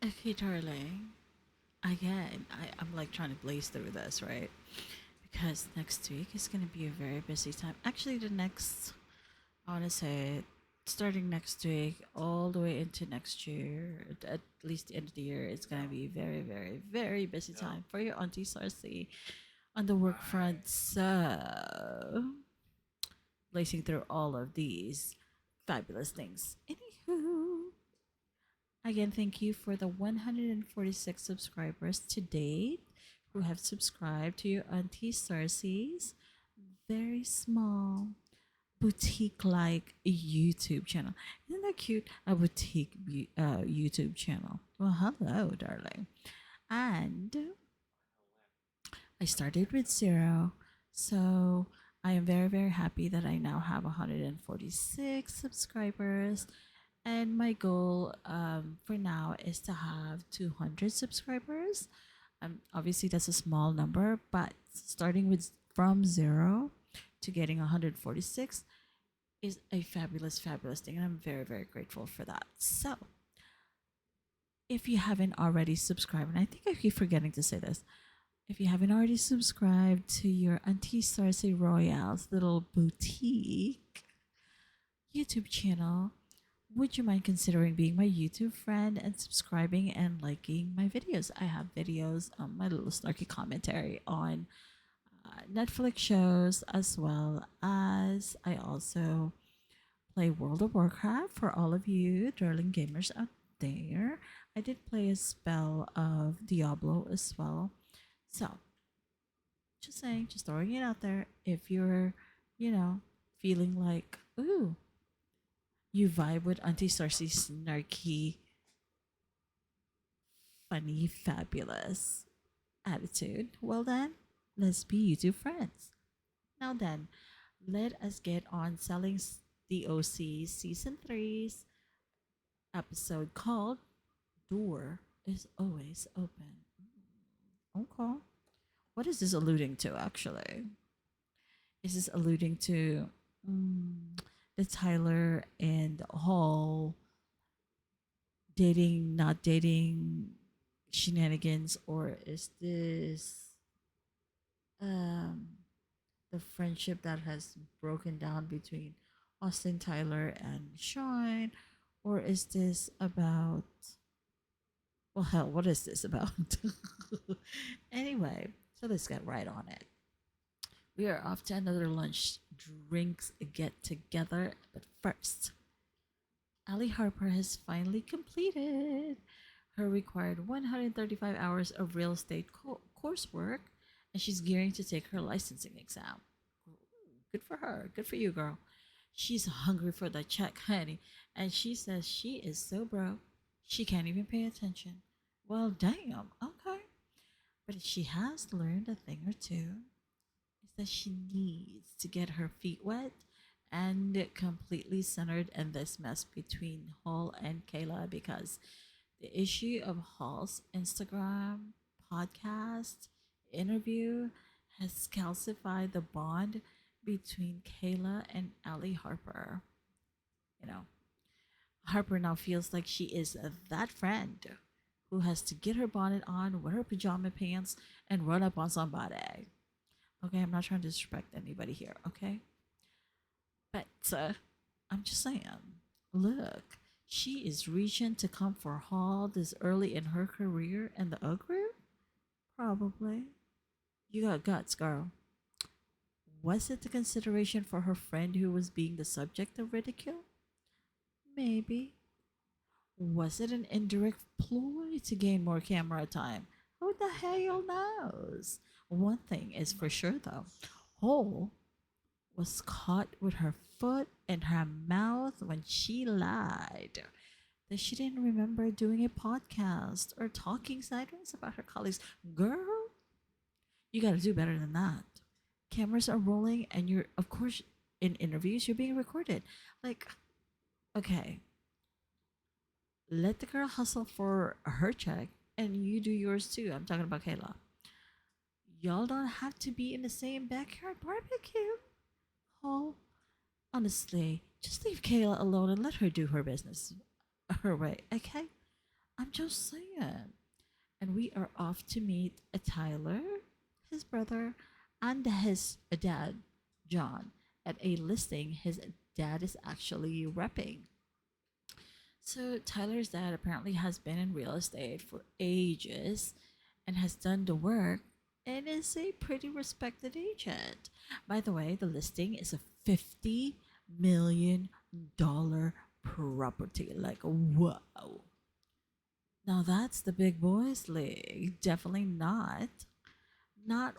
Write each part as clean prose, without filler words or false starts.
Okay, darling. Again, I'm like trying to blaze through this, right? Because next week is going to be a very busy time. Actually, I want to say, starting next week, all the way into next year, at least the end of the year, it's going to be very, very, very busy time for your Auntie Sarcy on the work front. So, blazing through all of these fabulous things. Anywho, again, thank you for the 146 subscribers to date who have subscribed to your Auntie Sarcy's very small boutique like YouTube channel. Isn't that cute? A boutique YouTube channel. Well, hello, darling. And I started with zero. So I am very, very happy that I now have 146 subscribers. And my goal for now is to have 200 subscribers. Obviously, that's a small number, but starting with from zero to getting 146 is a fabulous, fabulous thing. And I'm very, very grateful for that. So, if you haven't already subscribed, and I think I keep forgetting to say this, if you haven't already subscribed to your Auntie Sarcy Royale's little boutique YouTube channel, would you mind considering being my YouTube friend and subscribing and liking my videos? I have videos, my little snarky commentary on Netflix shows, as well as I also play World of Warcraft for all of you darling gamers out there. I did play a spell of Diablo as well. So, just saying, just throwing it out there. If you're, you know, feeling like, ooh, you vibe with Auntie Cersei's snarky, funny, fabulous attitude, well then, let's be YouTube friends. Now then, let us get on selling the OC Season 3's episode called Door is Always Open. Okay. What is this alluding to, actually? Is this alluding to the Tyler and Hall dating, not dating shenanigans, or is this um, the friendship that has broken down between Austin Tyler and Sean? Or is this about, well, hell, what is this about? Anyway, so let's get right on it. We are off to another lunch drinks get together, but first, Ali Harper has finally completed her required 135 hours of real estate coursework, and she's gearing to take her licensing exam. Good for her. Good for you, girl. She's hungry for the check, honey, and she says she is so broke she can't even pay attention. Well, damn. Okay. But she has learned a thing or two is that she needs to get her feet wet and completely centered in this mess between Hall and Kayla, because the issue of Hall's Instagram podcast interview has calcified the bond between Kayla and Allie Harper. You know, Harper now feels like she is that friend who has to get her bonnet on, wear her pajama pants, and run up on somebody. Okay, I'm not trying to disrespect anybody here, okay? But I'm just saying, look, she is reaching to come for Hall this early in her career and the UGG group? Probably. You got guts, girl. Was it the consideration for her friend who was being the subject of ridicule? Maybe. Was it an indirect ploy to gain more camera time? Who the hell knows? One thing is for sure though, Hall was caught with her foot in her mouth when she lied that she didn't remember doing a podcast or talking sideways about her colleagues. Girl, you got to do better than that. Cameras are rolling, and you're, of course, in interviews, you're being recorded. Like, okay, let the girl hustle for her check, and you do yours too. I'm talking about Kayla. Y'all don't have to be in the same backyard barbecue. Oh, honestly, just leave Kayla alone and let her do her business her way, okay? I'm just saying. And we are off to meet a Tyler, his brother, and his dad, John, at a listing his dad is actually repping. So Tyler's dad apparently has been in real estate for ages and has done the work and is a pretty respected agent. By the way, the listing is a $50 million property. Like, whoa. Now that's the big boys league. Definitely not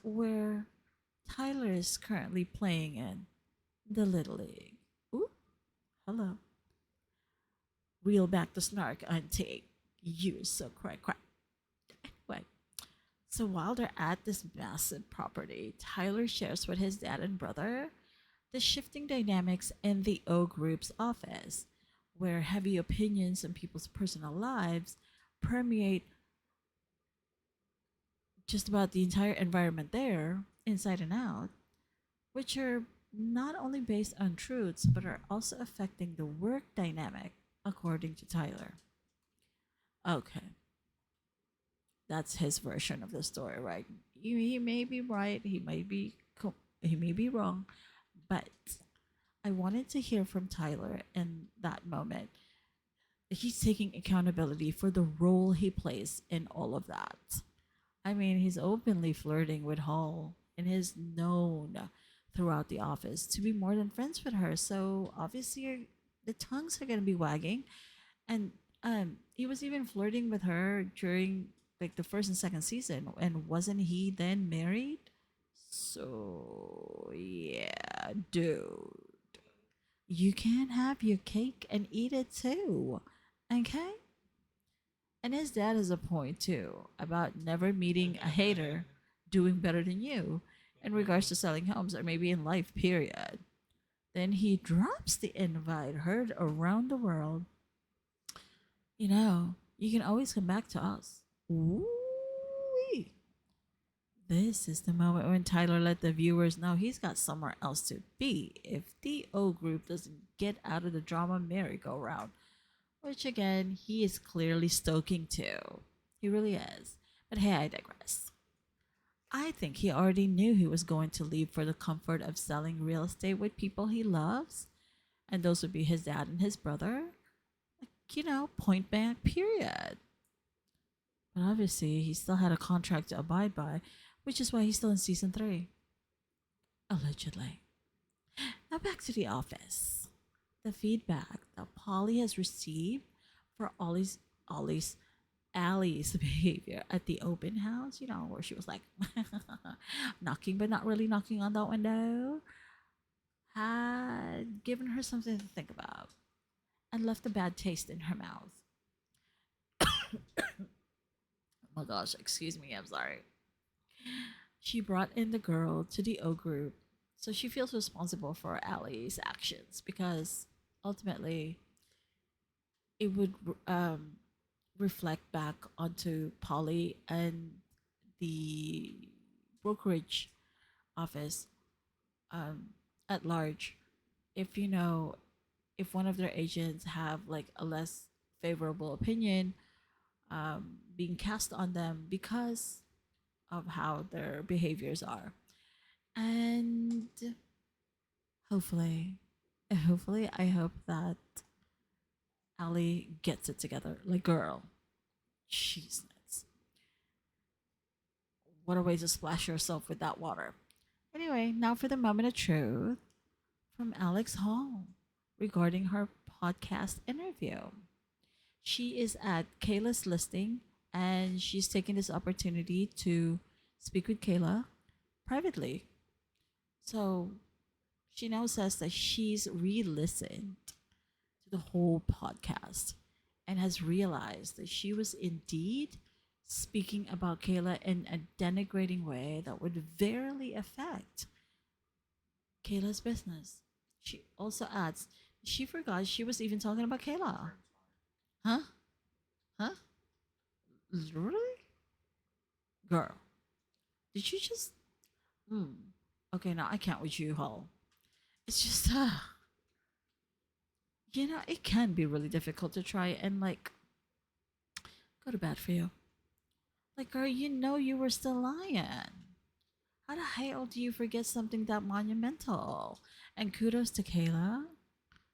where Tyler is currently playing in the little league. Ooh, hello. Reel back the snark and take you so crack crack. Anyway, so while they're at this massive property, Tyler shares with his dad and brother the shifting dynamics in the O Group's office, where heavy opinions on people's personal lives permeate just about the entire environment there, inside and out, which are not only based on truths but are also affecting the work dynamic, according to Tyler. Okay, that's his version of the story, right? He may be right, he may be wrong, but I wanted to hear from Tyler in that moment. He's taking accountability for the role he plays in all of that. I mean, he's openly flirting with Hall and is known throughout the office to be more than friends with her. So obviously, the tongues are going to be wagging. And he was even flirting with her during like the first and second season. And wasn't he then married? So, yeah, dude. You can have your cake and eat it too. Okay? And his dad has a point too about never meeting a hater doing better than you in regards to selling homes or maybe in life, period. Then he drops the invite heard around the world. You can always come back to us. Ooh. This is the moment when Tyler let the viewers know he's got somewhere else to be if the O group doesn't get out of the drama merry-go-round, which again, he is clearly stoking too. He really is. But hey, I digress. I think he already knew he was going to leave for the comfort of selling real estate with people he loves, and those would be his dad and his brother. Point blank, period. But obviously, he still had a contract to abide by, which is why he's still in season 3. Allegedly. Now back to the office. The feedback that Polly has received for Ollie's Allie's behavior at the open house, where she was like knocking but not really knocking on that window, had given her something to think about and left a bad taste in her mouth. Oh my gosh, excuse me, I'm sorry. She brought in the girl to the O group, so she feels responsible for Allie's actions because ultimately it would reflect back onto Polly and the brokerage office um, at large. If if one of their agents have like a less favorable opinion being cast on them because of how their behaviors are, and hopefully, hopefully, I hope that Allie gets it together. Like, girl, she's nuts. What a way to splash yourself with that water. Anyway, now for the moment of truth from Alex Hall regarding her podcast interview. She is at Kayla's listing and she's taking this opportunity to speak with Kayla privately. So she now says that she's re listened to the whole podcast and has realized that she was indeed speaking about Kayla in a denigrating way that would verily affect Kayla's business. She also adds she forgot she was even talking about Kayla. Huh? Huh? Really? Girl, did you just. Hmm. Okay, now I can't with you, Hall. It's just, it can be really difficult to try and, like, Go to bed for you. Like, girl, you know you were still lying. How the hell do you forget something that monumental? And kudos to Kayla,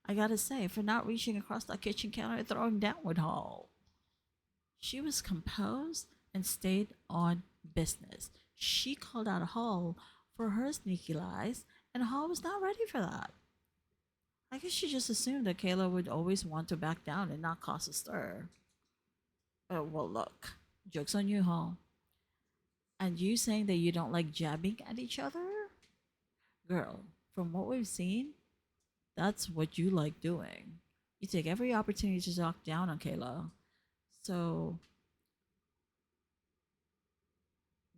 I gotta say, for not reaching across that kitchen counter and throwing down with Hall. She was composed and stayed on business. She called out Hall for her sneaky lies, and Hall was not ready for that. I guess she just assumed that Kayla would always want to back down and not cause a stir. Well, look, joke's on you, Hall. And you saying that you don't like jabbing at each other? Girl, from what we've seen, that's what you like doing. You take every opportunity to talk down on Kayla. So,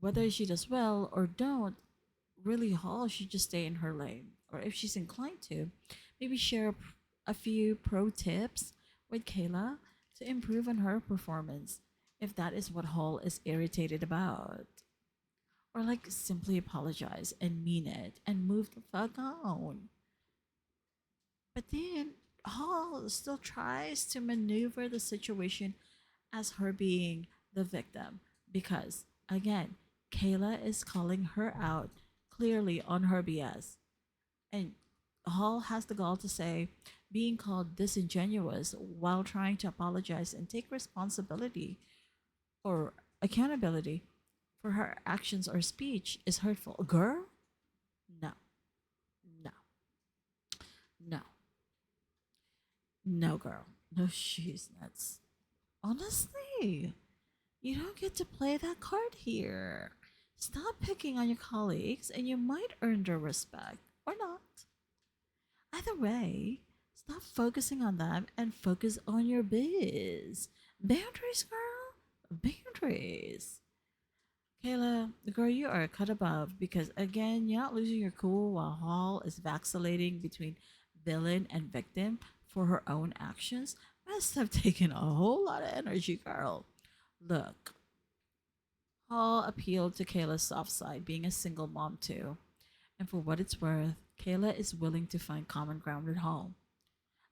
whether she does well or don't, really, Hall should just stay in her lane. Or if she's inclined to, maybe share a few pro tips with Kayla to improve on her performance, if that is what Hall is irritated about. Or like simply apologize and mean it and move the fuck on. But then Hall still tries to maneuver the situation as her being the victim because, again, Kayla is calling her out clearly on her BS. And Hall has the gall to say being called disingenuous while trying to apologize and take responsibility or accountability for her actions or speech is hurtful. Girl? No, no, no, no, girl. No, she's nuts. Honestly, you don't get to play that card here. Stop picking on your colleagues and you might earn their respect or not. Either way, stop focusing on them and focus on your biz. Boundaries, girl. Boundaries. Kayla, girl, you are a cut above because again, you're not losing your cool while Hall is vacillating between villain and victim for her own actions. Must have taken a whole lot of energy, girl. Look, Hall appealed to Kayla's soft side, being a single mom too. And for what it's worth, Kayla is willing to find common ground with Hall.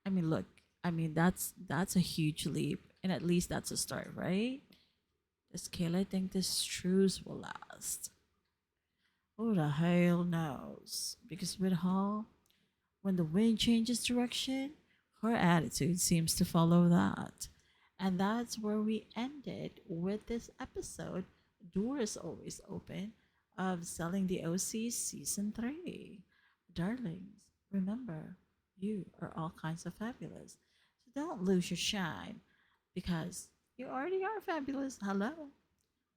I mean, look, that's a huge leap, and at least that's a start, right? Does Kayla think this truce will last? Who the hell knows? Because with Hall, when the wind changes direction, her attitude seems to follow that. And that's where we ended with this episode. Doors always open of Selling the OC Season 3. Darlings, remember, you are all kinds of fabulous. So don't lose your shine because you already are fabulous. Hello.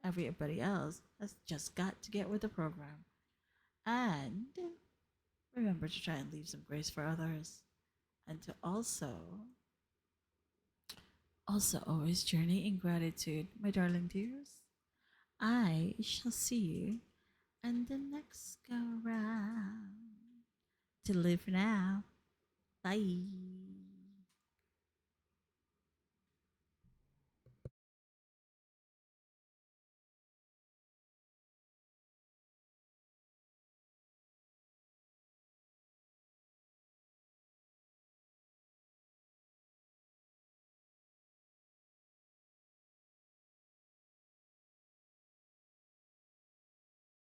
Everybody else has just got to get with the program. And remember to try and leave some grace for others and to also always journey in gratitude, my darling dears. I shall see you in the next go round. To live now. Bye.